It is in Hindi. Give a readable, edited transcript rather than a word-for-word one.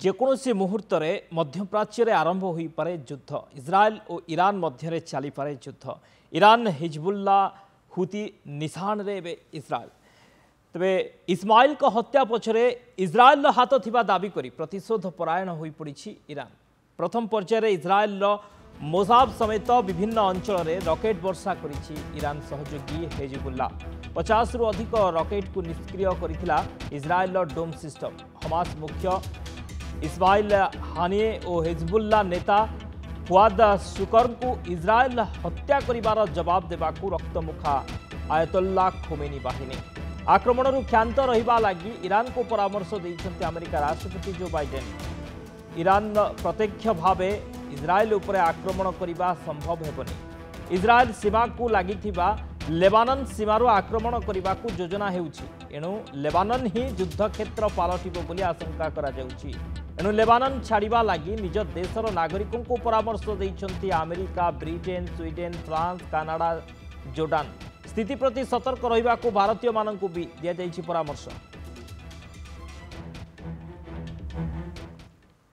जेकोसी मुहूर्त मध्यप्राच्य आरंभ हो पारे युद्ध इजराइल और ईरान मध्य चली पारे युद्ध ईरान हिजबुल्ला हुती निशान रे इजराइल तबे इस्माइल को हत्या पछरे इजराइल हाथ थिबा दाबी करी प्रतिशोध परायण हो पड़ी ईरान प्रथम पर्यायर इजराइल मोसाब समेत विभिन्न अंचल में रॉकेट वर्षा करिछि ईरान सहयोगी हिजबुल्ला 50 रु अधिक रॉकेट को निष्क्रिय करिथिला इजराइल डोम सिस्टम हमास मुख्य इस्माइल हानिये और हिजबुल्ला नेता फुआद शुकर को इजराइल हत्या करिबार जवाब देबाकू रक्तमुखा आयतुल्ला खोमेनी बाहिनी आक्रमण क्षांत रहिबा लागि ईरान को परामर्श दैछन्ति अमेरिका राष्ट्रपति जो बाइडेन ईरान प्रत्यक्ष भावे इजराइल उपरे आक्रमण करिबा संभव हेबनी इजराइल सीमा को लागिथिबा लेबानन सीमार आक्रमण करने को योजना एणु लेबानन ही युद्ध क्षेत्र पलटिब बोली आशंका करा जाउछि एणु लेबानन छाड़िबा लागि निज देशर नागरिकों को परामर्श दैछन्ति America Britain Sweden France Canada Jordan स्थिति प्रति सतर्क रहिबा को भारतीय माननकु भी दिया जाइछि परामर्श।